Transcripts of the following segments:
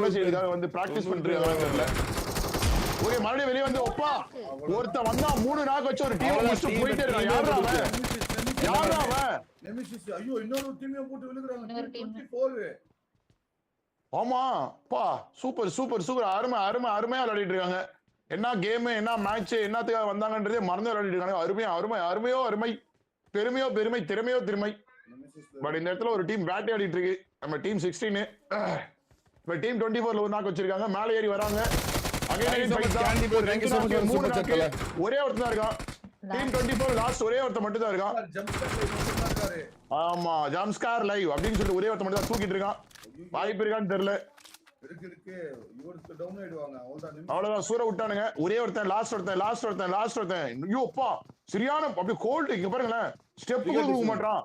அம்பாசிடருக்காக வந்து பிராக்டிஸ் பண்ணிட்டு இருக்காங்க தெரியல. ஓகே மறுபடியும் வெளியே வந்து ஒப்பா ஒருத்த வந்தா 3 நாக்கு வச்சு ஒரு டீம் முடிச்சு போயிட்டே இருக்கான். யாரா அவன்? யாரா அவன்? நெமிசிஸ் ஐயோ இன்னொரு டீமையும் போட்டு விழுகுறாங்க. 24 ஆமா பா சூப்பர் சூப்பர் சூப்பர் அருமை அருமை அருமையா விளையாடிட்டு இருக்காங்க. என்ன கேம் என்ன மேட்ச் என்னத்துக்காக வந்தாங்கன்றதே மறந்து விளையாடிட்டு இருக்காங்க. அருமையா அருமை அருமையோ அருமை பெருமையோ பெருமை திறமையோ திறமை. பட் இந்த இடத்துல ஒரு டீம் வேட்டையாடிட்டு இருக்கு. நம்ம டீம் 16 இப்ப டீம் 24 ஒரு நாக்கு வச்சிருக்காங்க. மேலே ஏறி வராங்க. ஒரே ஒருத்தன் தான் இருக்கான். டீம் 24 லாஸ்ட் ஒரே ஒருத்தன் மட்டும் தான் இருக்கான். ஆமா ஜம்ஸ்கார் லைவ் அப்படின்னு சொல்லிட்டு ஒரே ஒருத்தன் மட்டும் தான் தூக்கிட்டு இருக்கான். வாய்ப்பு இருக்கான்னு தெரியல. அவ்வளவுதான் சூற விட்டானுங்க. ஒரே ஒருத்தன் லாஸ்ட் ஒருத்தன் ஐயோப்பா சரியான அப்படியே கோல்டு. இங்க பாருங்களேன் ஸ்டெப் கொடுக்க மாட்டான்.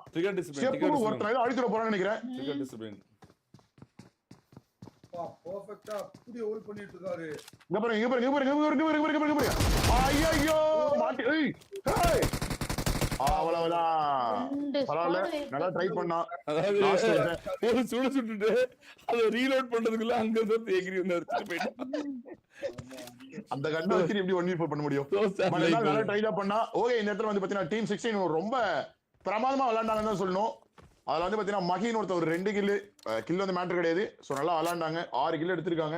ஒருத்தன் அழித்துட போறான்னு நினைக்கிறேன். பெர்ஃபெக்ட்டா அப்படியே ஹோல்ட் பண்ணிட்டு இருக்காரு. இங்க பாருங்க. ஐயோ மாட்டி. ஏய் அவ்வளவுதான். பரவாயில்ல நல்லா ட்ரை பண்ணா. ஒரு சுட்டுட்டு அதை ரீலோட் பண்றதுக்குள்ள அங்க இருந்து எகிரி வந்து அடிச்சிட்டு போயிட்டான். அந்த கண்ணை வச்சு எப்படி 1v4 பண்ண முடியும்? நல்லா ட்ரை தான் பண்ணா. ஓகே இந்த இடத்துல வந்து பாத்தீங்கன்னா டீம் 16 ரொம்ப பிரமாதமா விளையாண்டாங்கன்னு தான் சொல்லணும். அதுல வந்து பாத்தீங்கன்னா மகின் ஒருத்தர் ஒரு 2 கில் வந்து மேட்டர் கிடையாது. சோ நல்லா விளையாண்டாங்க. 6 கில் எடுத்திருக்காங்க.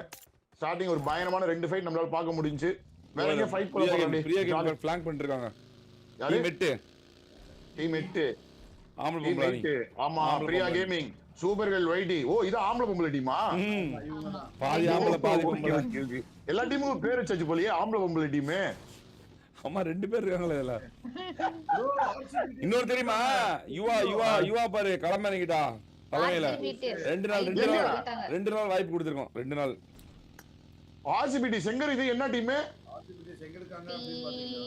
ஸ்டார்டிங் ஒரு பயங்கரமான 2 ஃபைட் நம்மளால பார்க்க முடிஞ்சுச்சு. வேற எங்க ஃபைட் போல போறாங்க. பிரியா கேம் ஃபிளாங்க் பண்ணிருக்காங்க. டீம் 8 ஆம்பள பொம்பளை. ஆமா பிரியா கேமிங் சூப்பர்கள் வைடி. ஓ இது ஆம்பள பொம்பளை டீமா? பாதி ஆம்பள பாதி பொம்பளை. எல்லா டீமும் பேர் வச்சாச்சு போலயே ஆம்பள பொம்பளை டீம். அம்மா 2 பேர் இருக்காங்களே இதுல. இன்னொரு தெரியுமா யுவா பாரு களமேனிக்கிட்டா தலைமையில 2 நாள் வாய்ப்பு கொடுத்திருக்கோம். 2 நாள் ஆர்சிபிடி செங்கர். இது என்ன டீம்?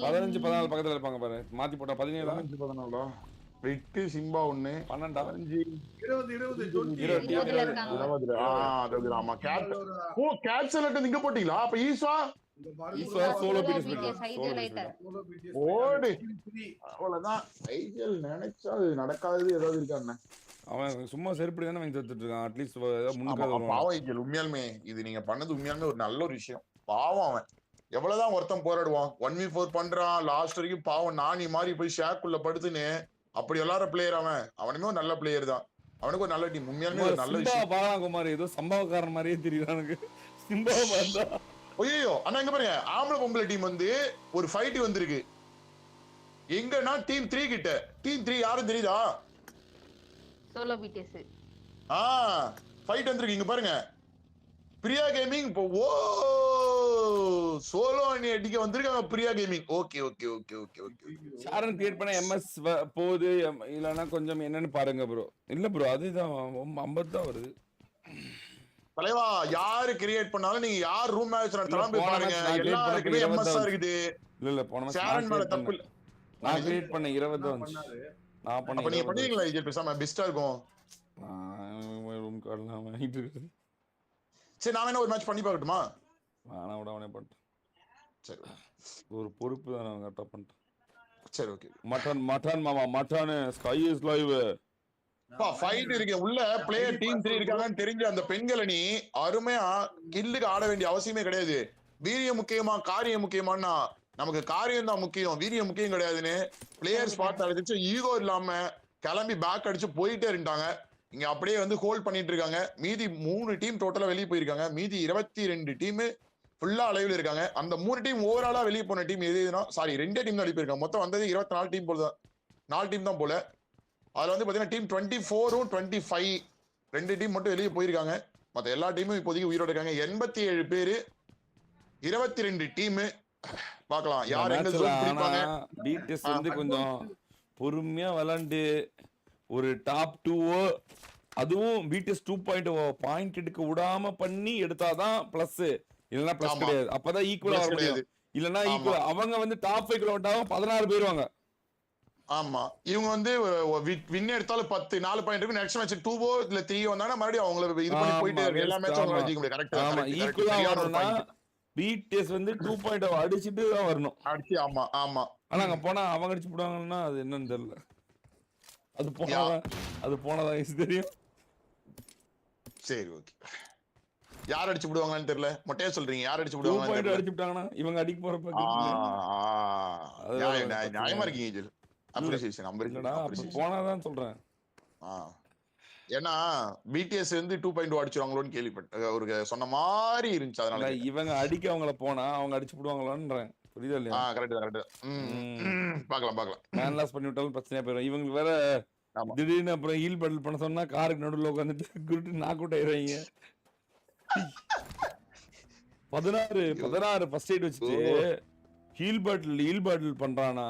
15 14 பக்கத்துல இருப்பாங்க பாரு. மாத்தி போட்டா 17 14 விட்டு சிம்பா 1 12 20 ஆமா கேட். ஓ கேட் செலக்ட் இங்க போட்டீங்களா? அப்ப ஈஸ்வா சோலோ பீட்டஸ் ஓடு அவ்வளவுதான். ஐஜல் நினைச்சா அது நடக்காதது ஏதாவது இருக்காங்க. அவன் சும்மா செருப்படி தானே வாங்கி தந்துட்டு இருக்கான். அட்லீஸ்ட் முன்னுக்கு பாவம் ஐஜல். உண்மையாலுமே இது நீங்க பண்ணது உண்மையாலுமே ஒரு நல்ல ஒரு விஷயம். பாவம் அவன் எவ்வளவுதான் ஒருத்தன் போராடுவான். 1v4 பண்றான் லாஸ்ட் வரைக்கும். பாவம் நானி மாதிரி போய் ஷேக்குள்ள படுத்துன்னு அப்படி எல்லார பிளேயர். அவனுமே ஒரு நல்ல பிளேயர் தான். அவனுக்கு ஒரு நல்ல டீம். உண்மையாலுமே ஒரு நல்ல விஷயம். பாலாகுமார் ஏதோ சம்பவக்காரன் மாதிரியே தெரியுது எனக்கு. சிம்பாவை பார்த்தா ஐயோ அண்ணா இங்க பாருங்க ஆம்பளை பொம்பளை டீம் வந்து ஒரு ஃபைட் வந்திருக்கு. எங்கன்னா டீம் 3 கிட்ட. டீம் 3 யாரும் தெரியுதா? சோலோ பீட்டஸ். ஃபைட் வந்திருக்கு. இங்க பாருங்க பிரியா கேமிங். ஓ சோலோ அணி அடிக்க வந்திருக்காங்க Priya gaming. Okay okay okay okay okay. சாரன் கிரியேட் பண்ண எம்எஸ் போகுது இல்லனா கொஞ்சம் என்னன்னு பாருங்க ப்ரோ. இல்ல ப்ரோ அதுதான் 50 தான் வருது. தலைவா யாரு கிரியேட் பண்ணாலும் நீங்க யார் ரூம் மேட்ச் நடத்தலாம் போய் பாருங்க. எல்லாருக்குமே எம்எஸ் இருக்குது. இல்ல போன சாரன் மேல தப்பு இல்ல. நான் கிரியேட் பண்ண 20 தான் வந்துச்சு. நான் பண்ண. அப்ப நீங்க பண்ணீங்களா? இது பேசாம பெஸ்டா இருக்கும். ரூம் கார்டுலாம் வாங்கிட்டு இருக்கு. சரி நான் வேணா ஒரு மேட்ச் பண்ணி பார்க்கட்டுமா? நான் விட அவனே பண்ணிட்டேன். சரி ஒரு பொறுப்பு தான் நான் கரெக்டா பண்ணிட்டேன். சரி ஓகே. மட்டன் மாமா mutton sky is live. Fight இருக்கு உள்ள. பிளேயர் டீம் 3 இருக்காங்கன்னு தெரிஞ்ச அந்த பெண்களை நீ அருமையா கில்லுக்கு ஆட வேண்டிய அவசியமே கிடையாது. வீரியம் முக்கியமா காரியம் முக்கியமானா நமக்கு காரியம் தான் முக்கியம், வீரியம் முக்கியம் கிடையாதுன்னு பிளேயர்ஸ் பார்த்து அடிச்சு ஈகோ இல்லாம கிளம்பி பேக் அடிச்சு போயிட்டே இருந்தாங்க. இங்க அப்படியே வந்து ஹோல்ட் பண்ணிட்டு இருக்காங்க. மீதி 3 டீம் டோட்டலா வெளியே போயிருக்காங்க. மீதி 22 டீம் ஃபுல்லா அலைவ்ல இருக்காங்க. அந்த 3 டீம் ஓவராலா வெளியே போன டீம் எதுனா சாரி 2 டீம் தான் வெளியே போயிருக்காங்க. மொத்தம் வந்தது 24 டீம் போல. 4 டீம் தான் போல. அதுல வந்து பாத்தீங்கன்னா டீம் 24 25 2 டீம் மட்டும் வெளியே போயிருக்காங்க. மத்த எல்லா டீமும் இப்போதைக்கு உயிரோட இருக்காங்க. 87 பேரு 22 டீம். பார்க்கலாம் யார் எங்க ஜோன் பிடிப்பாங்க. டிடிஎஸ் வந்து கொஞ்சம் பொறுமையா விளையாண்டு ஒரு டாப் 2 அதுவும் பிடிஎஸ் 2.0 பாயிண்ட் எடுக்க விடாம பண்ணி எடுத்தாதான் பிளஸ். இல்லன்னா பிளஸ் கிடையாது. அப்பதான் ஈக்குவலா வர முடியாது. இல்லன்னா ஈக்குவல் அவங்க வந்து டாப் 5 குள்ள வந்தாலும் 16 போயிருவாங்க. ஆமா இவங்க வந்து வின் எடுத்தாலும் 10 4 பாயிண்ட் இருக்கு. நெக்ஸ்ட் மேட்ச் 2 இல்ல 3 வந்தானா மறுபடியும் அவங்கள இது பண்ணி போயிட்டு எல்லா மேட்சும் அவங்க ஜெயிக்க முடியாது. கரெக்ட். ஆமா ஈக்குவலா வரணும்னா பிடிஎஸ் வந்து 2.0 அடிச்சிட்டு தான் வரணும். அடிச்சு ஆமா ஆமா. ஆனா அங்க போனா அவங்க அடிச்சு போடுவாங்கன்னா அது என்னன்னு தெரியல. அது போனதா தெரியும். சரி ஓகே. யார் அடிச்சு விடுவாங்கன்னு தெரியல. மொட்டையா சொல்றீங்க, யார் அடிச்சு 2 விடுவாங்கன்னு பாயிண்ட் தெரியல. அடிச்சு விட்டாங்கன்னா இவங்க அடிக்க போறப்ப அது நியாயமா இருக்கீங்க ஏஞ்சல். அப்ரிசியேஷன் இல்லடா, அப்ப அப்ரிசியேஷன். போனாதான் சொல்றேன். ஏன்னா பிடிஎஸ் வந்து 2.0 அடிச்சிருவாங்களோன்னு கேள்விப்பட்டேன், ஒரு சொன்ன மாதிரி இருந்துச்சு. அதனால இவங்க அடிக்க அவங்கள போனா அவங்க அடிச்சு விடுவாங்களான்றேன். புரியுதா இல்லையா? கரெக்ட் தான் கரெக்ட். பார்க்கலாம். மேன் லாஸ் பண்ணி விட்டாலும் பிரச்சனையா போயிடும். இவங்களுக்கு வேற ஆமா. திடீர்னு அப்புறம் ஹீல் பேட்டில் பண்ண சொன்னா காருக்கு நடுவில் உட்காந்துட்டு குருட்டு நாக் அவுட் ஆயிடுறாங்க. 16 ஃபர்ஸ்ட் எய்ட் வச்சுட்டு ஹீல் பேட்டில் பண்றானா,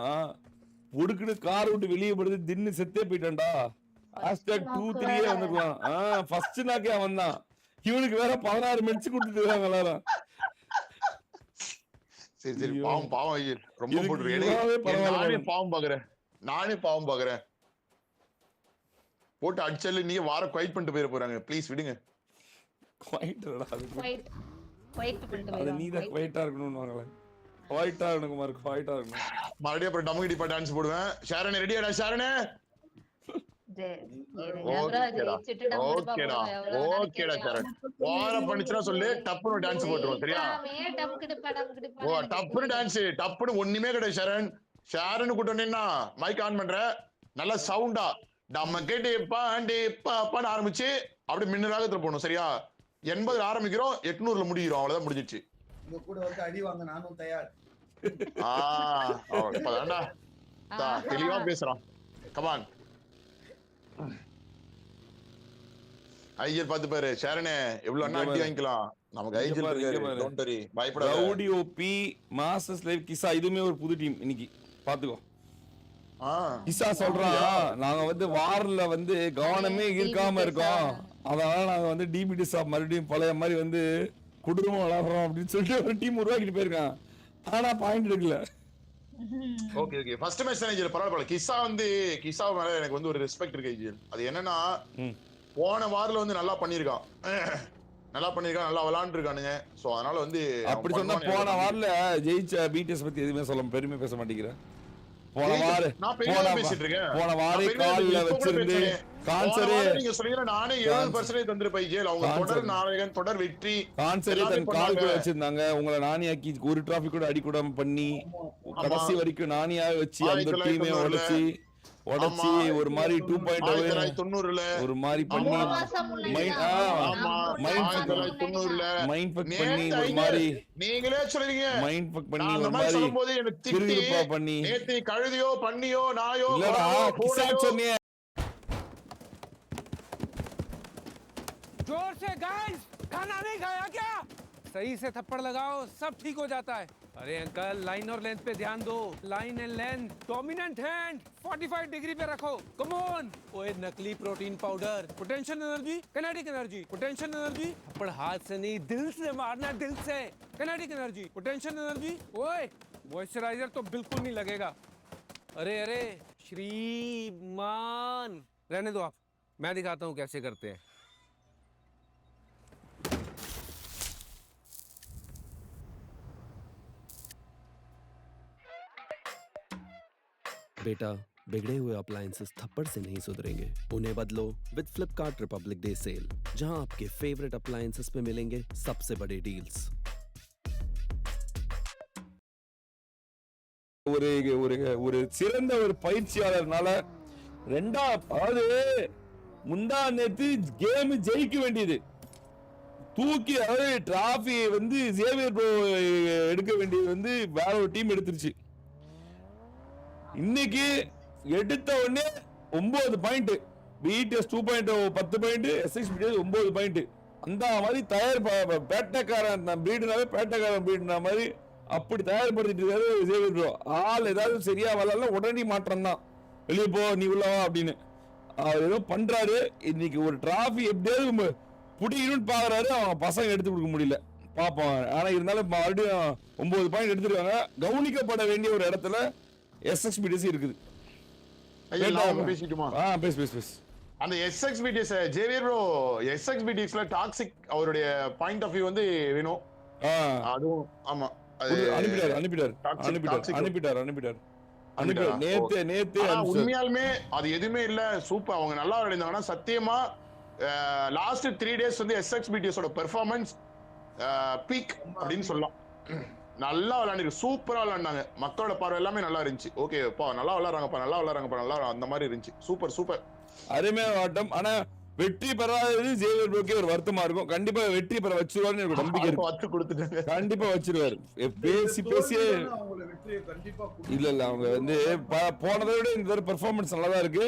ஒடுக்குன்னு கார் விட்டு வெளியே படுத்து தின்னு செத்தே போயிட்டான்டா. #2-3 வந்துருக்கலாம். ஃபர்ஸ்ட் நாக்கே அவன் தான். இவனுக்கு வேற 16 மெட்ஸ் கொடுத்துட்டு இருக்காங்க எல்லாரும். சரி பாவம் ஐயர் ரொம்ப போட்டுருக்கேன். நானே பாவம் பாக்குறேன். போட்டு அடிச்சல நீங்க வார குவைட் பண்ணிட்டு போயிட போறாங்க. ப்ளீஸ் விடுங்க. குவைட்டடா அது. குவைட் பண்ணிட்டு அது நீ தான் குவைட்டா இருக்கணும்னுவாங்களே. குவைட்டா இருக்கணும், குவைட்டா இருக்கணும். மறுபடியும் அப்புறம் டமுகிடி பா டான்ஸ் போடுவேன். ஷாரன் ரெடியாடா ஷாரன்? ஓகேடா ஷாரன். வார பண்ணிச்சுனா சொல்லு, டப்புனு டான்ஸ் போட்டுருவோம். சரியா? டப்புனு டான்ஸ், டப்புனு ஒண்ணுமே கிடையாது ஷாரன். ஷாரன் கூட்டணும்னா மைக் ஆன் பண்ற, நல்ல சவுண்டா நம்ம கேட்டு பாண்டி பாப்பான்னு ஆரம்பிச்சு அப்படி மின்னலாகத்துல போகணும். சரியா? 80 ஆரம்பிக்கிறோம், 800 முடிக்கிறோம். அவ்வளவுதான், முடிஞ்சிச்சு. உங்க கூட வந்து அடி வாங்க நானும் தயார். தெளிவா பேசுறான். கமான் ஐயர் பாத்து பாரு ஷாரனே, எவ்வளவு அண்ணா அடி வாங்கிக்கலாம். நமக்கு ஐஜில் இருக்காரு, டோன்ட் வரி, பயப்படாத. ரவுடி ஓபி மாஸ்டர்ஸ் லைவ் கிசா இதுமே ஒரு புது டீம் இன்னைக்கு பாத்துக்கோ. கிசா சொல்றான், நாங்க வந்து வார்ல வந்து கவனமே இருக்காம இருக்கோம், அதனால நாங்க வந்து டிபிடி ஷாப் மறுபடியும் பழைய மாதிரி வந்து குடும்பம் விளாடுறோம் அப்படின்னு சொல்லிட்டு ஒரு டீம் உருவாக்கிட்டு போயிருக்கான். ஆனா பாயிண்ட் எடுக்கல. ஓகே ஃபர்ஸ்ட் மேட்ச் தான் பரவாயில்ல. கிசா மேல எனக்கு வந்து ஒரு ரெஸ்பெக்ட் இருக்கு. அது என்னன்னா, போன வாரில் வந்து நல்லா பண்ணிருக்கான், நல்லா விளையாண்டு இருக்கானுங்க. சோ அதனால வந்து அப்படி சொன்னா போன வாரில் ஜெயிச்ச பிடிஎஸ் பத்தி எதுவுமே சொல்ல பெருமை பேச மாட்டேங்கிறேன். போன வாரே கால்ல வச்சிருந்து கான்சரே நீங்க சொன்னீங்க, நானே 70% தந்திருப்பேன் ஜெயில். அவங்க தொடர் நாயகன், தொடர் வெற்றி கான்சரே தன் கால்குள்ள வச்சிருந்தாங்க. உங்களை நாணியாக்கி ஒரு டிராஃபி கூட அடி கூட பண்ணி கடைசி வரைக்கும் நாணியாக வச்சு அந்த டீமே உடைச்சி ஒரு மாதிரி 2.0 ஒரு மாதிரி பண்ணி மைண்ட் ஃபக் பண்ணி ஒரு மாதிரி நீங்களே சொல்றீங்க. மைண்ட் ஃபக் பண்ணி ஒரு மாதிரி கிறுகிறுப்பா பண்ணி நேத்து கழுதியோ பண்ணியோ நாயோ இல்லடா கிசா சொன்னியே. जोर से गाइस, खाना नहीं खाया क्या? सही से थप्पड़ लगाओ, सब ठीक हो जाता है. अरे अंकल, लाइन और लेंथ पे ध्यान दो. Line and length, dominant hand 45 degree पे रखो. Come on. ओए नकली protein powder, potential energy, kinetic energy, potential energy. थप्पड़ हाथ से नहीं, दिल से मारना, दिल से. Kinetic energy, potential energy. ओए मॉइस्चराइजर तो बिल्कुल नहीं लगेगा. अरे श्रीमान, रहने दो आप, मैं दिखाता हूँ कैसे करते हैं. बेटा, बिगड़े हुए अप्लायंसेस थप्पड़ से नहीं सुधरेंगे, उन्हें बदलो with Flipkart Republic Day sale, जहां आपके फेवरेट अप्लायंसेस पे मिलेंगे सबसे बड़े डील्स. ஒரு சிறந்த ஒரு பயிற்சியாளர்னால அதாவது முந்தா நேத்து கேம் ஜெயிக்க வேண்டியது தூக்கி, அதாவது டிராஃபி வந்து சேவியர் ப்ரோ எடுக்க வேண்டியது வந்து வேற ஒரு டீம் எடுத்துருச்சு. இன்னைக்கு எடுத்த உடனே 9 பாயிண்ட், பிடிஎஸ் 2.0 10 பாயிண்ட், எஸ்எக்ஸ் 9 பாயிண்ட். அந்த மாதிரி பேட்டக்காரன் பீடுனாவே பேட்டக்காரன் பீடுனா மாதிரி அப்படி தயார்படுத்திட்டு இருக்காரு சேவியர் ப்ரோ. ஆள் ஏதாவது சரியா வரல உடனே மாற்றம் தான், வெளியே போ நீ உள்ளவா அப்படின்னு அவர் ஏதோ பண்றாரு. இன்னைக்கு ஒரு டிராஃபி எப்படியாவது புடிக்கணும்னு பாக்குறாரு, அவங்க பசங்க எடுத்து கொடுக்க முடியல பாப்போம். ஆனா இருந்தாலும் மறுபடியும் 9 பாயிண்ட் எடுத்துருக்காங்க. கவனிக்கப்பட வேண்டிய ஒரு இடத்துல SXBDC இருக்குது. பேசிட்டுமா? பேசு. அந்த SXBDC ஜேவியர் ப்ரோ, SXBDCல டாக்ஸிக் அவருடைய பாயிண்ட் ஆஃப் வியூ வந்து வேணும். அதுவும் ஆமா, அனுப்பிட்டாரு. நேத்து உண்மையாலுமே அது எதுவுமே இல்ல. சூப்பர், அவங்க நல்லா விளையாண்டாங்கன்னா சத்தியமா லாஸ்ட் 3 டேஸ் வந்து SXBDCோட பெர்ஃபார்மன்ஸ் பீக் அப்படின்னு சொல்லலாம். நல்லா விளையாண்டு சூப்பரா விளையாண்டாங்க. மக்களோட பார்வை எல்லாமே நல்லா இருந்துச்சு. ஓகேப்பா நல்லா விளையாடுறாங்கப்பா நல்லா அந்த மாதிரி இருந்துச்சு. சூப்பர் அருமையான ஆட்டம். ஆனா வெற்றி பெறாதது ஜேவியர் ப்ரோக்கே ஒரு வருத்தமா இருக்கும். கண்டிப்பா வெற்றி பெற வச்சிருவாருன்னு எனக்கு நம்பிக்கை இருக்கு. வச்சு கொடுத்துட்டாங்க. கண்டிப்பா வச்சிருவாரு. பேசியே அவங்கள வெற்றியை கண்டிப்பா இல்ல அவங்க வந்து போனதை விட இந்த தடவை பெர்ஃபார்மன்ஸ் நல்லா தான் இருக்கு.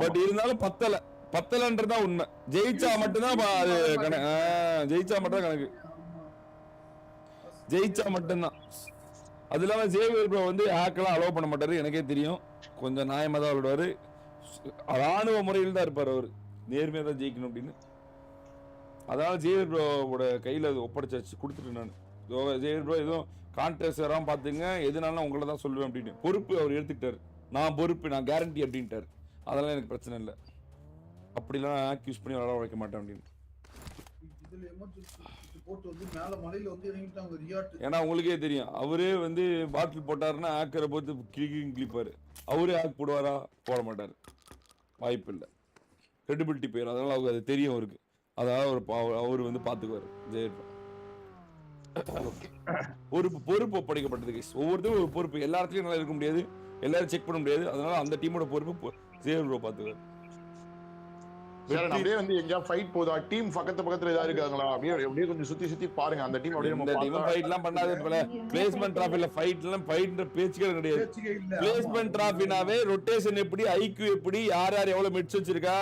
பட் இருந்தாலும் பத்தலன்றதா உண்மை. ஜெயிச்சா மட்டும்தான் அது ஜெயிச்சா மட்டும் கணக்கு. ஜெயிச்சா மட்டும்தான். அது இல்லாம ஜேவியர் ப்ரோ வந்து ஹேக்கெல்லாம் அலோவ் பண்ண மாட்டாரு. எனக்கே தெரியும். கொஞ்சம் நியாயமா தான் விளையாடுவாரு. ராணுவ முறையில் தான் இருப்பார். அவர் நேர்மையா தான் ஜெயிக்கணும் அப்படின்னு. அதனால ஜேவியர் ப்ரோவோட கையில ஒப்படைச்சாச்சு கொடுத்துட்டு நான். ஜேவியர் ப்ரோ எதுவும் கான்டெஸ்ட் வராம பாத்துங்க, எதுனாலும் உங்களை தான் சொல்லுவேன் அப்படின்னு பொறுப்பு அவர் எடுத்துக்கிட்டாரு. நான் பொறுப்பு, நான் கேரண்டி அப்படின்ட்டாரு. அதெல்லாம் எனக்கு பிரச்சனை இல்லை. அப்படிலாம் ஆக்யூஸ் பண்ணி விளையாட வைக்க மாட்டேன் அப்படின்னு. ஏன்னா உங்களுக்கே தெரியும், அவரே வந்து பாட்டில் போட்டாருன்னா ஆக்கரை போட்டு கிளிப்பாரு. அவரே ஆக் போடுவாரா? போட மாட்டாரு. வாய்ப்பு இல்லை. கிரெடிபிலிட்டி போயிடும். அதனால அவருக்கு அது தெரியும் அவருக்கு. அதனால அவர் வந்து பாத்துக்குவாரு. பொறுப்பு ஒப்படைக்கப்பட்டது கைஸ். ஒவ்வொருத்தரும் ஒரு பொறுப்பு. எல்லா இடத்துலயும் நல்லா இருக்க முடியாது, எல்லாரும் செக் பண்ண முடியாது. அதனால அந்த டீமோட பொறுப்பு ஜேவியர் ப்ரோ பாத்துக்குவாரு. அப்படியே வந்து எங்கயா ஃபைட் போதா, டீம் பக்கத்துல ஏதாவது இருக்காங்களா அப்படியே கொஞ்சம் சுத்தி பாருங்க. அந்த டீம் அப்படியே இந்த டீம் ஃபைட்லாம் பண்ணாத. பிளேஸ்மென்ட் டிராஃபில ஃபைட்ன்ற பேச்சுக்கே கிடையாது. பிளேஸ்மென்ட் டிராஃபினாவே ரொட்டேஷன் எப்படி, ஐக்யூ எப்படி, யார் எவ்வளவு மிட்ஸ் வச்சிருக்கா,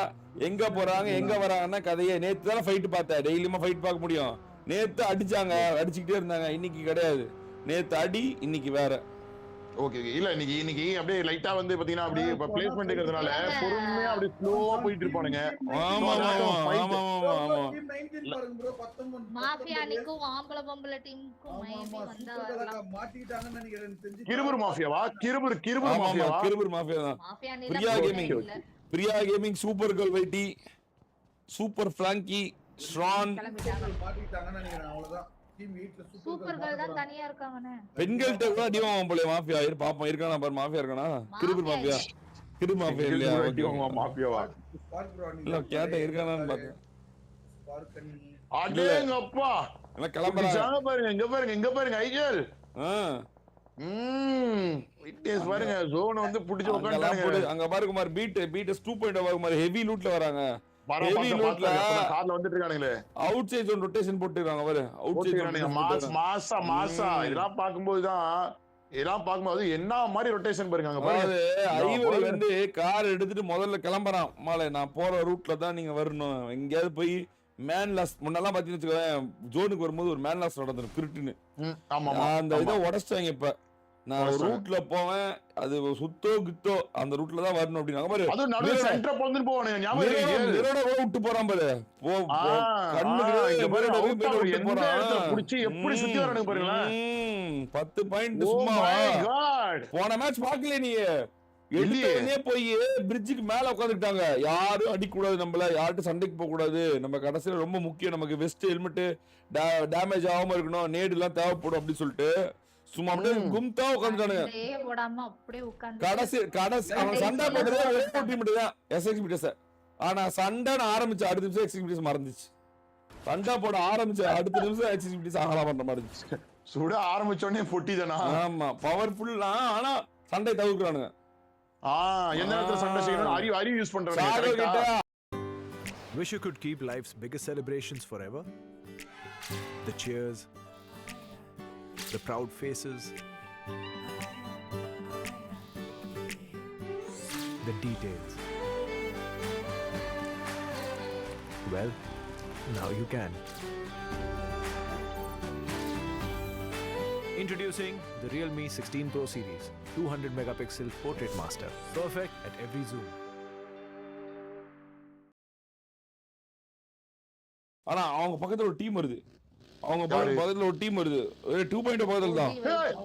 எங்க போறாங்க எங்க வராங்கன்னா கதையே. நேத்து தான் ஃபைட் பார்த்தேன். டெய்லியுமா ஃபைட் பார்க்க முடியும்? நேத்து அடிச்சுக்கிட்டே இருந்தாங்க. இன்னைக்கு கிடையாது. நேத்து அடி, இன்னைக்கு வேற. ஓகே இல்ல இன்னைக்கு அப்படியே லைட்டா வந்து பாத்தீங்கன்னா அப்படியே பிளேஸ்மென்ட் இருக்கிறதுனால பொறுமையா அப்படியே ஸ்லோவா போயிட்டு இருப்பானுங்க. மாஃபியா அணிக்கும் ஆம்பள பொம்பள டீமுக்கும் மேபி வந்தா வரலாம். மாட்டிட்டாங்கன்னு நினைக்கிறேன். கிருபுர் மாஃபியாவா? கிருபுர் மாஃபியா தான். மாஃபியா அணில பிரியா கேமிங், சூப்பர் கேர்ள் வைட்டி, சூப்பர் ஃபிராங்கி, ஸ்ட்ரான் மாட்டிட்டாங்கன்னு நினைக்கிறேன். அவ்வளவுதான். சூப்பர் கேர்ள் தான் தனியா இருக்காங்கனே. பெண்கள்ட்ட கூட அடிவாங்க போல. மாஃபியா பாப்போம் இருக்கானா பாரு. மாஃபியா இருக்கானா? கிருபுர் மாஃபியா இல்லையா? மாஃபியாவா இல்ல கேட்ட இருக்கானான்னு பாத்தேன். அடேங்கப்பா என்ன கிளம்பறாங்க பாருங்க. இங்க பாருங்க ஐஜல். விட்னஸ் பாருங்க. ஜோன் வந்து புடிச்சு உட்கார்ந்தாங்க. அங்க பாருங்க குமார். பீட் 2.0 குமார். ஹெவி லூட்ல வராங்க. ஹெவி லூட்ல கார்ல வந்துட்டு இருக்கானுங்களே. அவுட் சைடு ஜோன் ரொட்டேஷன் போட்டுறாங்க பாரு. அவுட் சைடு மாசா இதெல்லாம் பாக்கும்போது என்ன மாதிரி ரொட்டேஷன் பாருங்க. அங்க பாருங்க. ஐவரி வந்து கார் எடுத்துட்டு முதல்ல கிளம்பறான். மாலை நான் போற ரூட்ல தான் நீங்க வரணும். எங்கயாவது போய் மேன்லாஸ் முன்னெல்லாம் பாத்தீங்கன்னு வச்சுக்கோங்க, ஜோனுக்கு வரும்போது ஒரு மேன்லாஸ் நடந்துரும் கிரிட்டுன்னு. அந்த இதை உடச்சிட்டாங்க. இப்ப நான் ரூட்ல போவேன், அது சுத்தோ கித்தோ அந்த ரூட்ல தான் வரணும் அப்படின்னாங்க பாரு. அது நடுவுல சென்டர் போந்து போவானுங்க. ஞாபகம் மிரோட கூட விட்டு போறான் பாரு. கண்ணுக்கு பாரு எந்த இடத்துல புடிச்சு எப்படி சுத்தி வரானுங்க பாருங்களா. 10 பாயிண்ட் சும்மாவா? போன மேட்ச் பாக்கல நீ? எடுத்தே போய் பிரிட்ஜுக்கு மேல உட்காந்துட்டாங்க. யாரும் அடிக்கூடாது, நம்மள யார்கிட்ட சண்டைக்கு போக கூடாது. நம்ம கடைசியில ரொம்ப முக்கியம், நமக்கு வெஸ்ட் ஹெல்மெட் டேமேஜ் ஆகாம இருக்கணும், நேடு எல்லாம் தேவைப்படும் அப்படின்னு சொல்லிட்டு சும்மா அப்படியே கும்தா உட்காந்துட்டானுங்க. கடைசி அவன் சண்டை போட்டதே எஸ்எக்ஸ்பிடிஎஸ். ஆனா சண்டை ஆரம்பிச்ச அடுத்த நிமிஷம் எக்ஸ்எக்ஸ்பிடிஎஸ் மறந்துச்சு. சண்டை போட ஆரம்பிச்ச அடுத்த நிமிஷம் எக்ஸ்எக்ஸ்பிடிஎஸ் ஆகலாம் பண்ற மாதிரி இருந்துச்சு. சுட ஆரம்பிச்ச உடனே பொட்டிதானா? ஆமா பவர்ஃபுல்லா. ஆனா சண்டை தவிர்க்கிறானுங்க. எந்த நேரத்துல சண்டை செய்யணும் அறிவு யூஸ் பண்றாங்க. Wish you could keep life's biggest celebrations forever. The cheers, the proud faces, the details. Well, now you can. Introducing the Realme 16 Pro series, 200 megapixel portrait master, perfect at every zoom. ஆனா அவங்க பக்கத்துல ஒரு team வருது. அவங்க பக்கத்துல ஒரு team வருது. 2.0 பக்கத்துல தான்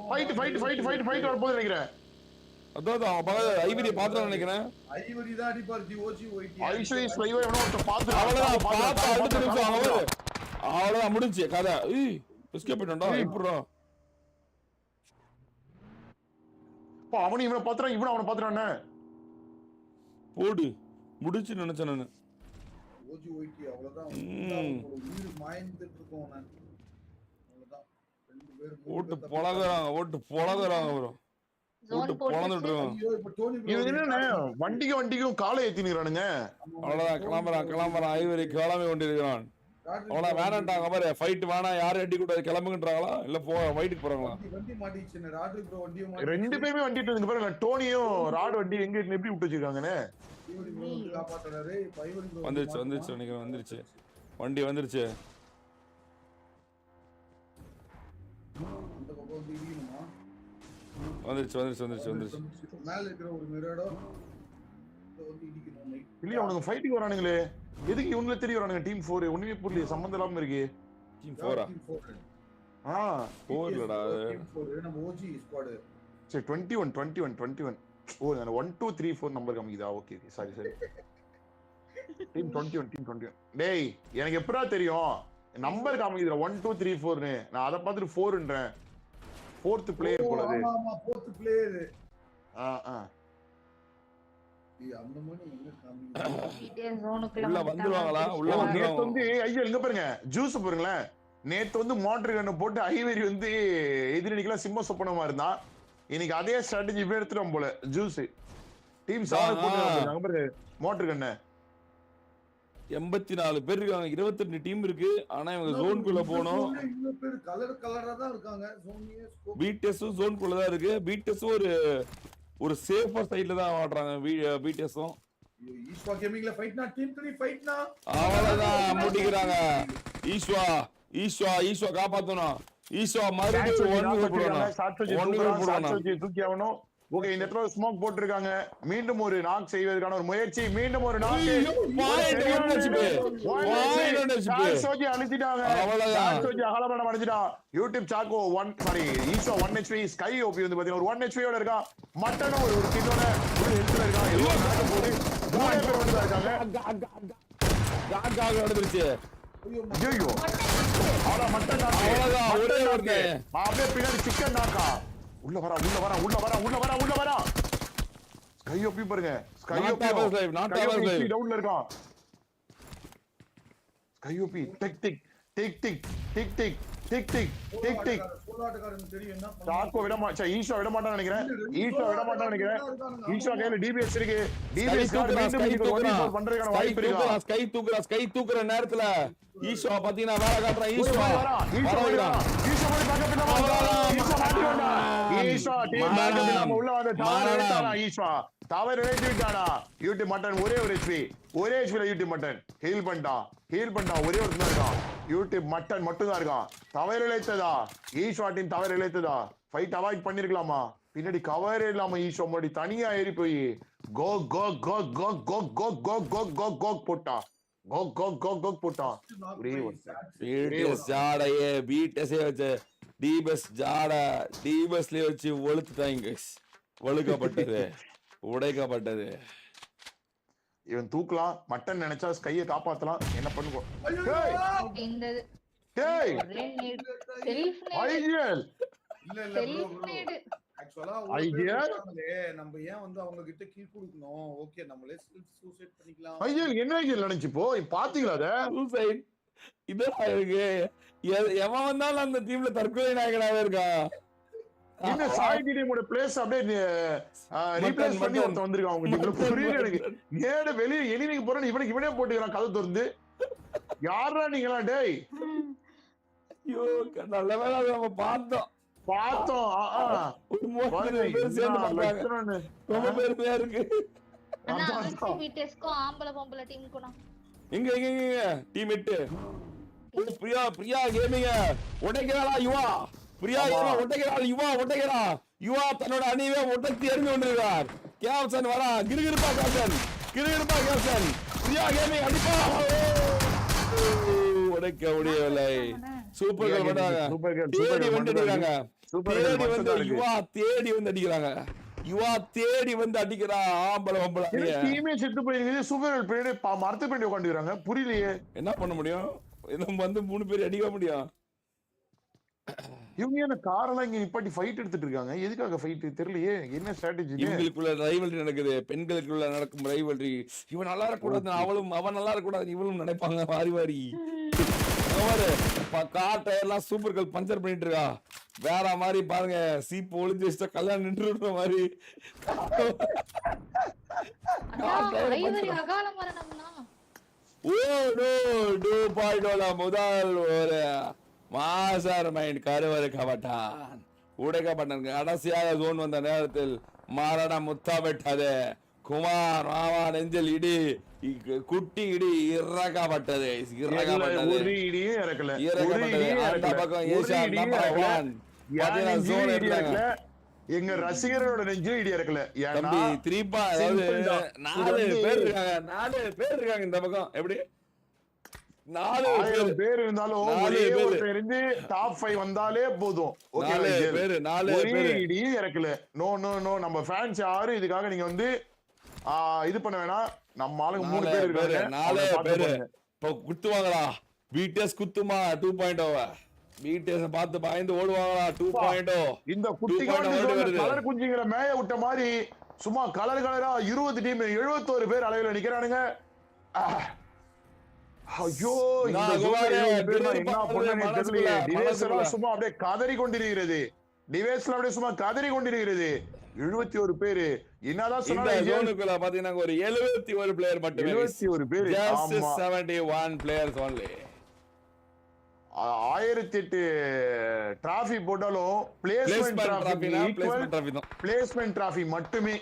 ஃபைட் வரப்போகுது நினைக்கிறேன். அதாவது அவங்க பக்கத்துல ஐவரி பாத்துறான்னு நினைக்கிறேன். ஐவரி தான் அடிப்பார். ஜிஓஜி ஒய்டி ஐஸ்வரி ஸ்லைவர் எவனோ ஒருத்தன் பாத்து அவ்வளவுதான். பாத்து அடுத்த நிமிஷம் அவ்வளவுதான் முடிஞ்சு கதை. எஸ்கேப் பண்ணிட்டா இப்பறா. அவனும் இவனை பாத்துறான், இவனும் அவனை பாத்துறானே. போடு முடிச்சு நினைச்சேன் நானு. ஓஜி ஒய்டி அவ்வளவுதான். உயிர் மாய்ந்துட்டு இருக்கோம். ரெண்டு பேர் ஓட்டு பொழகுறாங்க ப்ரோ ஜோன் ஓட்டு போட்டு பொழந்துட்டுருவோம். ஐயோ இப்ப டோனி bro இது என்னண்ணே வண்டிக்கும் காலை ஏத்தினுறானுங்க. அவ்வளவுதான் கிளம்புறான் ஐவரி கிளம்பி கொண்டிருக்கிறான். அவ்வளவு வேணான்ட்டாங்க பாரு, ஃபைட் வேணாம், யாரும் அடி கூடாது கிளம்புங்கன்றாங்களா இல்ல ஃபைட்டுக்கு போறாங்களா? வண்டி மாட்டிச்சுன்னு ராட்ரி ப்ரோ வண்டியும் ரெண்டு பேருமே வண்டி இருக்கு பாருங்க. டோனியும் ராட் வண்டி எங்க எப்படி விட்டு வச்சிருக்காங்கன்னு. ஐவரி ப்ரோ வந்து காப்பாத்துறாரு. இப்ப ஐவரி ப்ரோ வந்துருச்சு நினைக்கிறேன். வண்டி வந்துருச்சு. அந்த பக்கம் வந்து இடிக்கணுமா? வந்துருச்சு. மேல இருக்கிற ஒரு மிரடோ வந்து இடிக்கணும். இல்லையா அவனுங்க ஃபைட்டுக்கு வரானுங்களே, எதுக்கு இவங்கள தெரிய வரானுங்க? டீம் 4 ஒண்ணுமே புரியல, சம்பந்தம் இல்லாம இருக்கு. டீம் 4 4லடா டீம் 4 நம்ம ஓஜி ஸ்குவாட். சரி 21. ஓ நான் 1 2 3 4 நம்பர் காமிக்குதா? Okay sorry team 21. டேய் எனக்கு எப்படா தெரியும் நம்பர் காமிக்குதுடா 1 2 3 4ன்னு. நான் அத பார்த்துட்டு 4ன்றேன். 4th பிளேயர் போல அது. ஆமா 4th பிளேயர். அந்த மாதிரி என்ன காமிங்க ஜோனுக்குள்ள உள்ள வந்துருவாங்களா? உள்ள நேத்து வந்துருவாங்க. வந்து ஐயோ இங்க பாருங்க ஜூஸ் பாருங்களேன். நேத்து வந்து மோட்டர் கண்ணை போட்டு ஐவரி வந்து எதிரணிக்கெல்லாம் சிம்ம சொப்பனமா இருந்தான். இன்னைக்கு அதே ஸ்ட்ராட்டஜி இப்ப எடுத்துட்டோம் போல ஜூஸ். டீம் 7 போட்டு மோட்டர் கண்ணை 84 பேர் இருக்காங்க, 22 டீம் இருக்கு. ஆனா இவங்க ஜோனுக்குள்ள போனோம். இவ்வளவு பேர் கலரா தான் இருக்காங்க. ஜோனியே ஸ்கோப் பிடிஎஸும் ஜோனுக்குள்ள தான் இருக்கு. பிடிஎஸும் ஒரு சேஃபர் சைடுல தான் ஆடுறாங்க. பிடிஎஸும் ஈஸ்வா கேமிங்ல ஃபைட்னா டீம் 3 ஃபைட்னா அவ்வளவுதான் முடிக்கிறாங்க. ஈஸ்வா காப்பாத்தணும். ஈஸ்வா மறுபடியும் 1 போடணும். தூக்கி ஆகணும். ஓகே இந்த இடத்துல ஸ்மோக் போட்டுருக்காங்க. மீண்டும் ஒரு நாக் செய்வதற்கான ஒரு முயற்சி. மீண்டும் ஒரு நாக் அழிச்சிட்டாங்க. அகலமான அடிச்சிட்டான். யூடியூப் சாக்கோ 1 சாரி ஈஸ்வா 1 HP. ஸ்கை ஓபி வந்து பாத்தீங்கன்னா ஒரு 1 HP யோட இருக்கான். மட்டனும் ஒரு கிட்டோட ஒரு ஹெல்த்ல இருக்கான். எல்லாம் நடக்க போகுது. 3 பேர் வந்து இருக்காங்க. நடந்துருச்சு. ஐயோ அவள மட்டன் அவ்வளவுதான் ஒரே ஒருத்தன். அப்படியே பின்னாடி சிக்கன் நாக்கா. உள்ள வரா ஸ்கை ஓபி பாருங்க. ஸ்கை ஓபி டவுன்ல இருக்கான். ஸ்கை ஓபி டிக் போராட்டக்காரன் தெரியும் என்ன சாக்கோ ஈஸ்வா விட மாட்டான்னு நினைக்கிறேன். ஈஸ்வா கையில டிபிஎஸ் இருக்கு. டிபிஎஸ் பண்றதுக்கான வாய்ப்பு இருக்கு. ஸ்கை தூக்குற நேரத்துல ஈஸ்வா பாத்தீங்கன்னா வேலை காட்டுறான். ஈஸ்வா தவறு இழைத்து விட்டானா? யூடியூப் மட்டன் ஒரே ஒரு ஹெச்பி யூடியூப் மட்டன் ஹீல் பண்ணிட்டான். ஒரே ஒருத்தன் இருக்கான். யூடியூப் மட்டன் மட்டும் தான் இருக்கான். தவறு இழைத்ததா? ஈஸ்வா டீம் தவறு இழைத்ததா? Fight avoid பண்ணிருக்கலாமா? பின்னாடி கவர் இல்லாம ஈஸ்வா முன்னாடி தனியா ஏறி போய் கோ போட்டான். போட்டான். வச்சு ஒழுத்துட்டாங்க. உடைக்கப்பட்டது. இவன் தூக்கலாம். மட்டன் நினைச்சா ஸ்கையை காப்பாத்தலாம். என்ன பண்ணுவோம்? நம்ம ஏன் வந்து அவங்க கிட்ட கீ கொடுக்கணும்? ஓகே நம்மளே சூசைட் பண்ணிக்கலாம். என்ன நினைச்சு போ பாத்தீங்களா? அத சூசைட் இதெல்லாம் இருக்கு. எவன் வந்தாலும் அந்த டீம்ல தற்கொலை நாயகனாவே இருக்கான். என்ன சாய்டி டீமோட பிளேஸ் அப்படியே ரீப்ளேஸ் பண்ணி ஒருத்தன் வந்திருக்கான். அவங்க டீம்ல புரியல எனக்கு. நேரா வெளிய எனிமிக்கு போறேன் இவனே போட்டுக்கிறான். கதை திறந்து யாரா நீங்களா? டேய் ஐயோ நல்ல வேளை நம்ம பார்த்தோம். ஒரு 3 பேர் சேர்ந்து பண்றாங்க. ரொம்ப பெருமையா இருக்கு. ஆம்பளை பொம்பளை டீமுக்குனா எங்க டீம் 8 பிரியா கேமிங் உடைக்கிறாளா யுவா? பிரியா உடைக்கிறா. யுவா தன்னோட அணியை உடைத்து எறிந்து கொண்டிருக்கிறார். கேப்சன் வரா. கிருகிருப்பா கேப்சன். பிரியா கேமிங் அடிப்பா. உடைக்க முடியவில்லை. சூப்பர்கள் பண்றாங்க. தேடி வந்து அடிக்கிறா. ஆம்பளை டீமே செத்து போயிருக்குது. சூப்பர்கள் பின்னாடி மரத்து பின்னாடி உட்காந்துக்கிறாங்க. புரியலையே என்ன பண்ண முடியும்? நம்ம வந்து 3 பேர் அடிக்க முடியும். இவங்க என்ன காரெல்லாம் இங்க நிப்பாட்டி ஃபைட் எடுத்துட்டு இருக்காங்க. எதுக்காக ஃபைட் தெரியலையே. என்ன ஸ்ட்ராட்டஜி? இவங்களுக்குள்ள ரைவல்ரி நடக்குது. பெண்களுக்குள்ள நடக்கும் ரைவல்ரி. இவன் நல்லா இருக்க கூடாது, அவன் நல்லா இருக்க கூடாது, இவளும் நினைப்பாங்க. வாரி கார் எல்லாம் சூப்பர் கல் பஞ்சர் பண்ணிட்டு இருக்கா. வேற மாதிரி பாருங்க, சீப்பு ஒளிஞ்சு வச்சுட்டா கல்யாணம் நின்று மாதிரி. அகால மரணம்னா முதல் ஒரு மாஸ்டர் மைண்ட் கருவறுக்கப்பட்டான், உடைக்கப்பட்டான். கடைசியாக ஜோன் வந்த நேரத்தில் மரணம் முத்தமிட்டது. குமார் மாமா நெஞ்சில் இடி, குட்டி இடி இறக்கப்பட்டது. ஒரு இடியும் இறக்கல. அந்த பக்கம் ஏசியா நம்பர் 1 பாத்தீங்கன்னா ஜோன் எடுத்தாங்க. எங்க ரசிகர்களோட நெஞ்சும் இடி இறக்கல. தம்பி 3 அதாவது 4 பேர் இருக்காங்க, 4 பேர் இருக்காங்க இந்த பக்கம். எப்படி 4 பேர் இருந்தாலும் ஒரே ஒருத்தர் இருந்து டாப் 5 வந்தாலே போதும். ஓகே, 4 பேர் இடியும் இறக்கல. நோ நோ நோ, நம்ம ஃபேன்ஸ் யாரும் இதுக்காக நீங்க வந்து இது பண்ண வேணாம். நம்ம ஆளுங்க 3 பேர் இருக்காங்க. 4 பேர் இப்ப குத்துவாங்களா? பிடிஎஸ் குத்துமா 2.0 பிடிஎஸ் பார்த்து பயந்து ஓடுவாங்களா? 2.0 இந்த குட்டி கலர் குஞ்சுங்கிற மேய விட்ட மாதிரி சும்மா கலர் கலரா 20 டீம் 71 பேர் அளவில் நிக்கிறானுங்க. ஐயோ, இந்த என்ன பண்ணனே தெரியல. டிவைஸ் எல்லாம் சும்மா அப்படியே கதறி கொண்டிருக்கிறது. டிவைஸ்ல அப்படியே சும்மா கதறி கொண்டிருக்கிறது. 71 பேரு. என்னதான் சொன்னாலுக்குள்ள பாத்தீங்கன்னா ஒரு 71 பிளேயர் மட்டுமே. 71 பேர். Just 71 players only. 1008 டிராஃபி போட்டாலும் பிளேஸ்மென்ட் டிராஃபி மட்டுமே.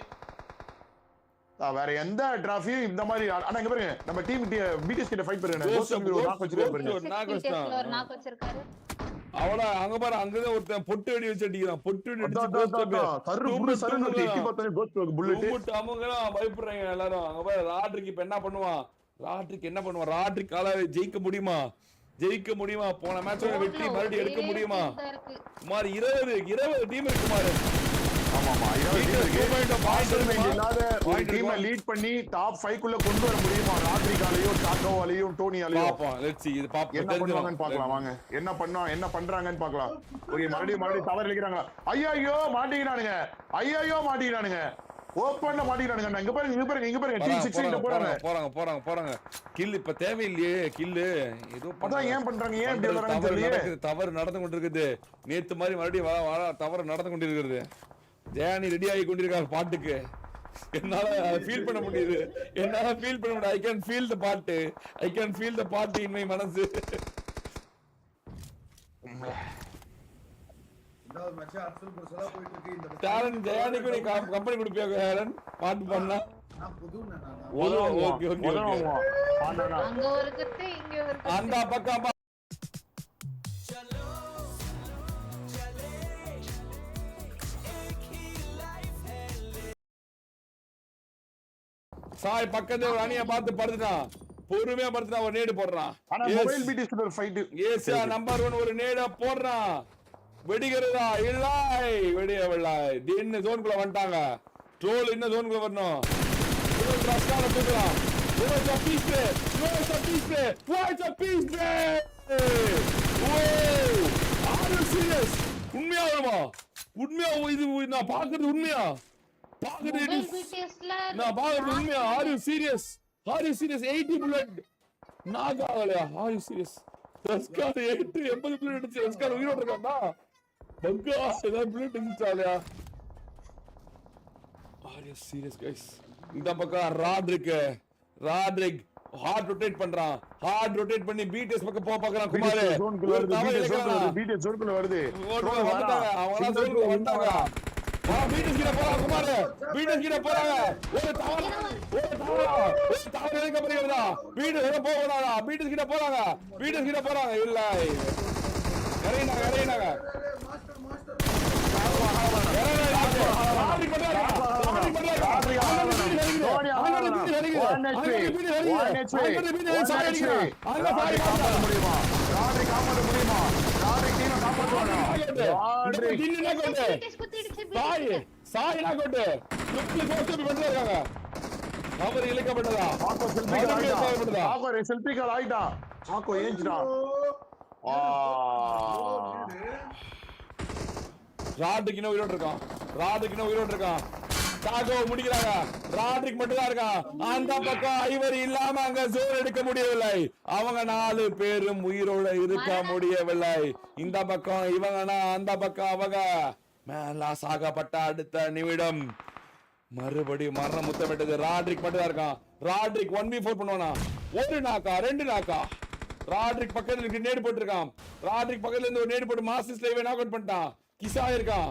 வேற எந்த டிராஃபியும் இந்த மாதிரி. ஆனா இங்க பாருங்க, நம்ம டீம் பிடிஎஸ் கிட்ட ஃபைட் பண்ணுங்க. அவள அங்க பாரு, அங்கதான் ஒருத்தன் பொட்டு வெடி வச்சு அடிக்கிறான். பொட்டு வெடி அடிச்சு அவங்க எல்லாம் பயப்படுறாங்க எல்லாரும். அங்க பாரு, ராட்ரிக்கு இப்ப என்ன பண்ணுவான்? ராட்ரிக் கால ஜெயிக்க முடியுமா? போன மேட்சோட வெற்றி மறுபடியும் எடுக்க முடியுமா? சுமார் 20 டீம் இருக்கு மாறு. லீட் பண்ணி டாப் 5 குள்ள கொண்டு வர முடியுமா? ராட்ரிகாலையும் டாக்கோவாலையும் டோனியாலையும் என்ன பண்ணுவாங்கன்னு பார்க்கலாம். வாங்க, என்ன பண்றாங்கன்னு பார்க்கலாம். மறுபடியும் தவறு இழைக்கிறாங்க. ஐயோ மாட்டிக்கிறானுங்க. ஓபன்ல மாட்டிக்கிறானுங்க. இங்க பாருங்க டீம் 6 கிட்ட போறாங்க. கில் இப்ப தேவையில்லையே. கில் ஏதோ அதான் ஏன் பண்றாங்க? ஏன் இப்படி வராங்கன்னு தெரியல. தவறு நடந்து கொண்டிருக்குது. நேத்து மாதிரி மறுபடியும் தவறு நடந்து கொண்டிருக்கிறது. ஜெயானி ரெடி ஆகி கொண்டிருக்காரு பாட்டுக்கு. என்னால ஃபீல் பண்ண முடியுது. ஐ கேன் ஃபீல் தி பாட்டு இன் மை மனசு. டாலன் ஜெயானிக்கு நீ கம்பெனி கொடுப்பியா? ஹேரன் பாட்டு பண்ணா ஓகே. அங்க ஒரு கத்து, இங்க ஒரு கத்து. அந்த பக்கம் சாய் பக்கத்துல ஒரு அணியை பார்த்து படுத்துட்டான். பொறுமையா படுத்துட்டான். ஒரு நேடு போடுறான். ஏசியா நம்பர் 1 ஒரு நேட போடுறான். வெடிக்கிறதா? இல்லை, வெடியவில்லை. தின்னு ஜோனுக்குள்ள வந்துட்டாங்க. ட்ரோல் இன்னும் ஜோனுக்குள்ள வரணும். தூக்குறான். உண்மையா வருமா? உண்மையா? இது நான் பாக்குறது உண்மையா? நான் பாக்குறது உண்மையா? Are you serious? 80 bullet knock ஆகலையா? Are you serious? ரஸ்கார் 80 bullet அடிச்சு ரஸ்கார் உயிரோட இருக்கான்டா. பங்கா ஏதாவது bullet அடிச்சாலையா? Are you serious guys? இந்த பக்கம் ராட்ரிக் ஹார்ட் ரொட்டேட் பண்றான். பண்ணி பிடிஎஸ் பக்கம் பாக்குறான். குமார் பிடிஎஸ் ஜோனுக்குள்ள வருது. அவங்க ஜோனுக்குள்ள வந்தாங்க. பிடிஎஸ் கிட்ட போறாங்க. குமார் பிடிஎஸ் கிட்ட போறாங்க. ஒரு தவறு இழைக்கப்படுகிறதா? பிடிஎஸ் போகறாங்க. பிடிஎஸ் கிட்ட போறாங்க. இல்ல இறங்கினாங்க. அவர் இழைக்கப்பட்டதா? செல்பிகள் ஆயிட்டா. சாக்கோ ஏஞ்சிட்டான். ராட்ரிக் இன்னும் உயிரோடு இருக்கான். சாகோ முடிக்கிறாங்க. ராட்ரிக் மட்டும் தான் இருக்கான். அந்த பக்கம் ஐவரி இல்லாம அங்க ஜோன் எடுக்க முடியவில்லை. அவங்க 4 பேரும் உயிரோட இருக்க முடியவில்லை. இந்த பக்கம் இவங்கன்னா அந்த பக்கம் அவங்க. மேலா சாகப்பட்ட அடுத்த நிமிடம் மறுபடியும் மரணம் முத்தமிட்டது. ராட்ரிக் மட்டும் தான் இருக்கான். ராட்ரிக் 1v4 பண்ணுவானா? 1 நாக்கா 2 நாக்கா? ராட்ரிக் பக்கத்துல இருக்கு நேடு போட்டுருக்கான். ராட்ரிக் பக்கத்துல இருந்து ஒரு நேடு போட்டு மாஸ்டர் ஸ்லேவை நாக் அவுட் பண்ணிட்டான். கிசா இருக்கான்,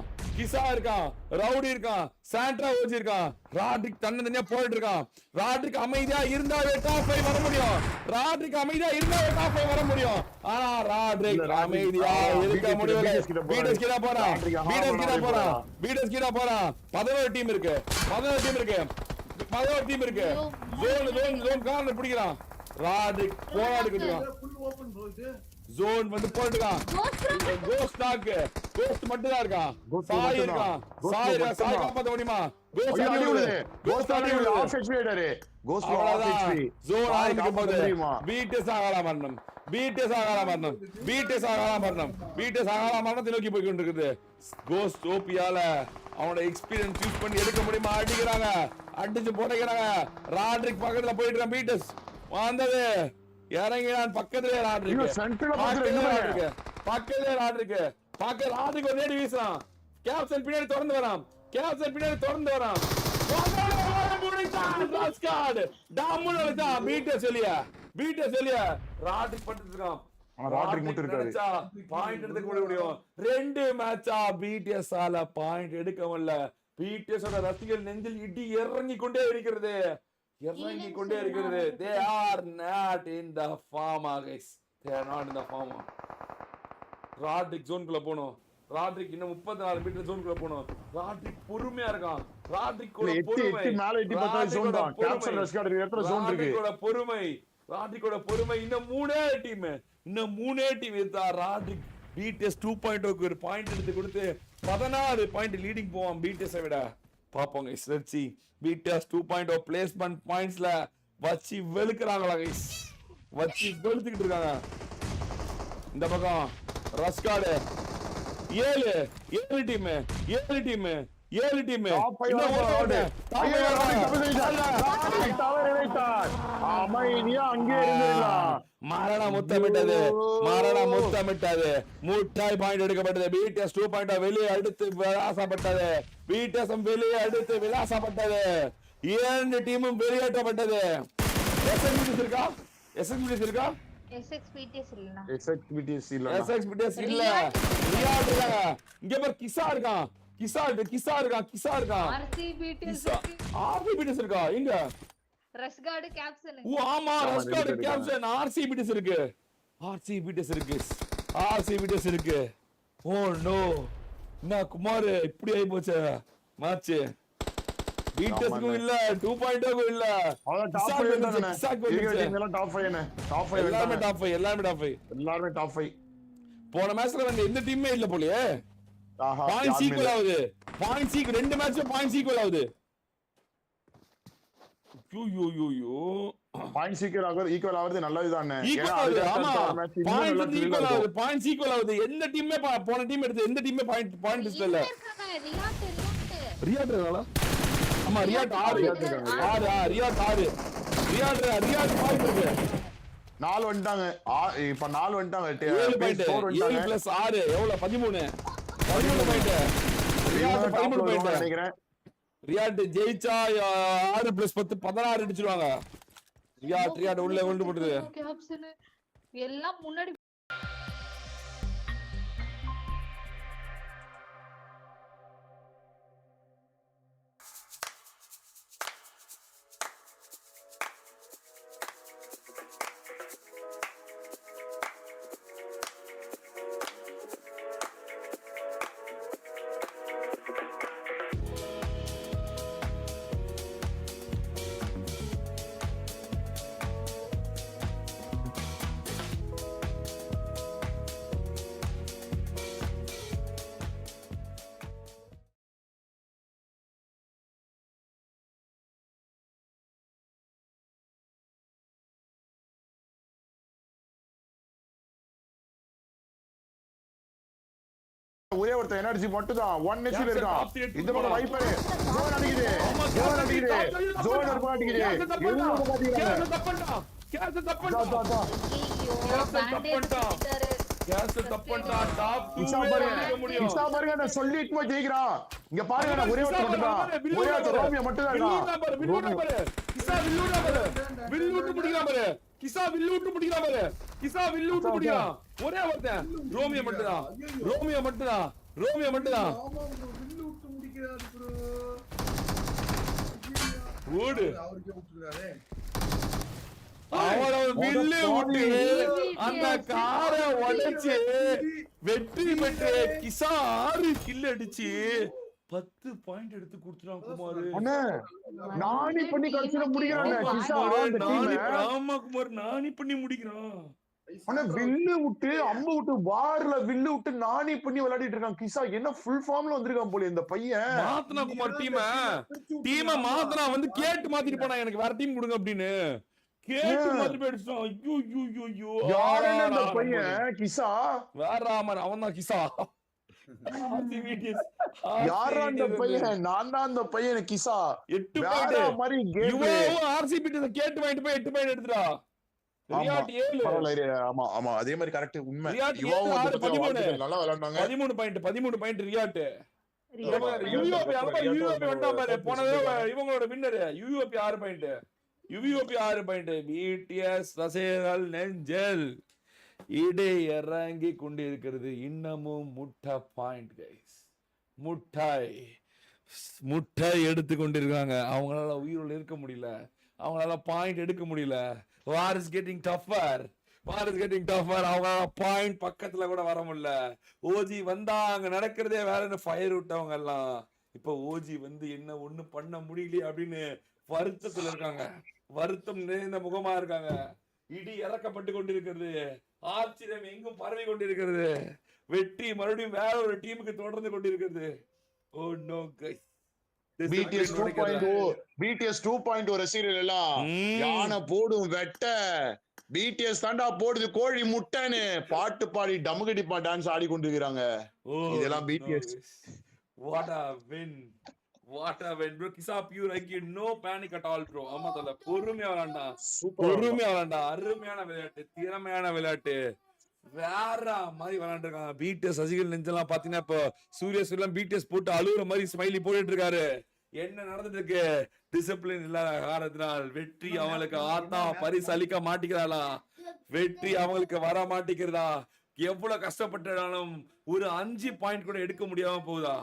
ரவுடி இருக்கான், சாண்ட்ரா ஓஜி இருக்கான். ராட்ரிக் தனியா போயிட்டு இருக்கான். ராட்ரிக் அமைதியா இருந்தாவே டாப் 5 வர முடியும். ஆனா ராட்ரிக் அமைதியா இருக்க முடியல. பீடஸ் கீழ போறான். 11 டீம் இருக்கு. ஜோன் கார்னர் பிடிக்கிறான். ராட்ரிக் போராடிக்கிட்டு இருக்கான். ஃபுல் ஓபன் ப்ரோ இது. ஜோன் வந்து போட்டுக்கான். கோஸ்ட் நாக்கு. கோஸ்ட் மட்டும் தான் இருக்கான். சாய் இருக்கான். சாய் காப்பாத்த முடியுமா? கோஸ்ட் ஆஃப் ஹெச்பி ஆயிட்டாரு. Ghost of HP. ஜோன் ஆரம்பிக்க போகுது. பீட்டஸ் ஆகால மரணம். நோக்கி போய் கொண்டிருக்குது. கோஸ்ட் ஓபியால அவனோட எக்ஸ்பீரியன்ஸ் யூஸ் பண்ணி எடுக்க முடியுமா? அடிக்கிறாங்க. அடிச்சு போட்டுக்கிறாங்க. ராட்ரிக் பக்கத்துல போயிட்டு இருக்கான். பீட்டஸ் வந்தது. இறங்கினான். பக்கத்திலே ராட்ரிக். ராட்ரிக் ஒரு நேடி வீசுறான். கேப்டன் பின்னாடி திறந்து வரான். பீட்டஸ் வெளிய. ராட்ரிக் பண்ணிட்டு இருக்கான். ராட்ரிக் மட்டும் இருக்காரு. பாயிண்ட் எடுக்க முடியும். 2 மேட்சா பிடிஎஸ் ஆல பாயிண்ட் எடுக்க முடியல. பிடிஎஸ் ஓட ரசிகர்கள் நெஞ்சில் இடி இறங்கி கொண்டே இருக்கிறது. They are not in the form, guys. ராட்ரிக் ஜோன்குள்ள போணும். ராட்ரிக் இன்னும் 34 மீட்டர் ஜோன்குள்ள போணும். ராட்ரிக் பொறுமையா இருக்கான். ராட்ரிக்கோட பொறுமை. இன்னும் 3 டீம் இருந்தா ராட்ரிக் பிடிஎஸ் 2.0 ஒரு பாயிண்ட் எடுத்து கொடுத்து 16 பாயிண்ட் லீடிங் போவான் பிடிஎஸ் விட. பாப்போங்க சர்ச்சி பிடிஎஸ் 2.0 பிளேஸ்மெண்ட் பாயிண்ட்ஸ்ல வச்சு வெளுக்குறாங்களா கைஸ்? வெளுத்துக்கிட்டு இருக்காங்க. இந்த பக்கம் ரஸ்கார்டு 7 டீம் மரண முத்தமிட்டது. முட்டாய் பாயிண்ட் எடுக்கப்பட்டது. பிடிஎஸ் 2.0 வெளியே அடுத்து விளாசப்பட்டது. 2 டீமும் வெளியேற்றப்பட்டது. எஸ்எக்ஸ்பிடிஎஸ் இருக்கா? SXPTS இல்லனா SXPTS இல்ல. ரியாட் இருக்காங்க. இங்க பாரு கிசா இருக்கான். RCBTS இருக்கா? எங்க? ரஸ்கார்டு கேப்சன். ஓ ஆமா ரஸ்கார்டு கேப்சன். RCBTS இருக்கு. Oh no. என்ன குமார் இப்படி ஆயி போச்சு மேட்ச். பிடிஎஸ்க்கு இல்ல 2.0 இல்ல. அத டாப் 5 தானே. எல்லாம் டாப் 5 எல்லாரும் டாப் 5. போன மேட்ச்ல வந்து எந்த டீமே இல்ல போலயே. பாயிண்ட் ஈக்குவல் ஆகுது. 2 மேட்ச்ல பாயிண்ட் ஈக்குவல் ஆகுது. பாயிண்ட் ஈக்குவல் ஆகுது நல்லது தானே. ஆமா பாயிண்ட் ஈக்குவல் ஆகுது. எந்த டீமே போன டீம் எடுத்து எந்த டீமே பாயிண்ட் லிஸ்ட்ல இல்ல. ரியாட் இருக்காங்களா? ஆமா ரியாட் 6 பாயிண்ட் இருக்கு. 4 வந்துட்டாங்க. இப்ப 4 வந்துட்டாங்க. 7 பாயிண்ட் 7 + 6 எவ்வளவு? 13 பாயிண்ட். ரியாட் 13 பாயிண்ட் நினைக்கிறேன். ரியாட் ஜெயிச்சா 6 + 10 16 அடிச்சிடுவாங்க. ரியாட் உள்ள கொண்டு போடுது. எல்லாம் முன்னாடி ஒரே ஒருத்தன் எனர்ஜி மட்டும் தான் 1 ஹெச்ல Captain இருக்கான். top 3 இந்த பக்கம் வைப்பர் ஜோன் அடிக்குது ஜோன் அடிக்குது ஜோன் அடிக்குது கேஸ் தப்பண்டா ஐயோ பேண்டேஜ் போட்டாரு. டாப் 2 கிசா பாருங்க நான் சொல்லிட்டு போய் ஜெயிக்கிறான். இங்க பாருங்க நான் ஒரே ஒருத்தன் மட்டும் தான். ஒரே ஒருத்தன் ரோமியோ மட்டும் தான் இருக்கான். கிசா வில்லூட்டு முடிக்கிறான். ஒரே ஒருத்தன் ரோமியோ மட்டும் தான். ஆமா bro, வில்லு விட்டு முடிக்கிறாரு bro. ஓடு. அவருக்கே விட்டுறாரே. அவள வில்லு விட்டு அந்த காரை உடைச்சு வெற்றி பெற்று கிசா 6 கில் அடிச்சு 10 பாயிண்ட் எடுத்து கொடுத்துறான் குமார். அண்ணே நானி பண்ணி கடைசில முடிக்கிறானே கிசா அந்த டீம். ஆமா குமார் நானி பண்ணி முடிக்கிறான். அண்ணே வில்லு விட்டு அம்பு விட்டு வார்ல வில்லு விட்டு நானி பண்ணி விளையாடிட்டு இருக்கான் கிசா. என்ன ஃபுல் ஃபார்ம்ல வந்திருக்கான் போல இந்த பையன். மாத்தனா குமார் டீமை மாத்தனா வந்து கேட்டு மாத்திட்டு போனா எனக்கு வேற டீம் கொடுங்க அப்படின்னு கேட்டு மாத்தி போயிடுச்சான். ஐயோ யாருன்னு அந்த பையன் கிசா? வேற ராமன் அவன் தான் கிசா. யாரா அந்த பையன்? நான் தான் அந்த பையன் கிசா. 8 வேற மாதிரி கேம். இவன் ஆர்சிபி கேட்டு வாங்கிட்டு போய் 8 பாயிண்ட் எடுத்துடா. ரியாட் 7. பரவாயில்ல. ஆமா ஆமா அதே மாதிரி கரெக்ட் உண்மை. ரியாட் இவன் 7 13 நல்லா விளையாண்டாங்க. 13 பாயிண்ட் ரியாட். யுவிஓபி வந்தா பாரு போன தடவை இவங்களோட வின்னர் யுவிஓபி 6 பாயிண்ட். பிடிஎஸ் ரசிகர்கள் நெஞ்சல் இடை இறங்கி கொண்டிருக்கிறது. இன்னமும் முட்டை பாயிண்ட் கைஸ். முட்டை எடுத்து கொண்டிருக்காங்க. அவங்களால உயிரோட இருக்க முடியல. அவங்களால பாயிண்ட் எடுக்க முடியல. War is getting tougher. அவங்களால பாயிண்ட் பக்கத்துல கூட வர முடியல. ஓஜி வந்தா அங்க நடக்கிறதே வேற ஃபயர் விட்டவங்க எல்லாம் இப்ப ஓஜி வந்து என்ன ஒண்ணு பண்ண முடியல அப்படின்னு வருத்தத்துல இருக்காங்க. வருத்தம் நிறைந்த முகமா இருக்காங்க. இடி இறக்கப்பட்டு கொண்டிருக்கிறது. ஆச்சரியம் எங்கும் பரவி கொண்டிருக்கிறது. வெற்றி மறுபடியும் வேற ஒரு டீமுக்கு தொடர்ந்து கொண்டிருக்கிறது. Oh no guys. BTS 2.0 ரசிகர்கள் எல்லாம் யானை போடும் வெட்ட BTS தாண்டா போடுது கோழி முட்டைன்னு பாட்டு பாடி டமுகடிப்பா டான்ஸ் ஆடி கொண்டிருக்கிறாங்க. இதெல்லாம் BTS. What a win bro. Kisa pure IQ, no panic at all bro. ஆமா தல பொறுமையா விளையாண்டா. அருமையான விளையாட்டு, திறமையான விளையாட்டு. வேற மாதிரி விளையாண்டுருக்காங்க. BTS ரசிகர்கள் நெஞ்செல்லாம் பாத்தீங்கன்னா இப்போ சூரியஸ்லாம் BTS போட்டு அழுகுற மாதிரி ஸ்மைலி போட்டுட்டு இருக்காரு. என்ன நடந்துட்டு இருக்கு? டிசிப்ளின் இல்லாத காரணத்தினால் வெற்றி அவங்களுக்கு ஆத்தா பரிசு அளிக்க மாட்டேங்கிறாளா? வெற்றி அவங்களுக்கு வர மாட்டேங்கிறதா? எவ்வளவு கஷ்டப்பட்டாலும் ஒரு 5 பாயிண்ட் கூட எடுக்க முடியாம போகுதா?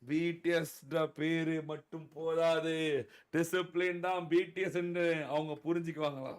BTS பேரு மட்டும் போதாது. டிசிப்ளின் தான் BTS அவங்க புரிஞ்சுக்குவாங்களா?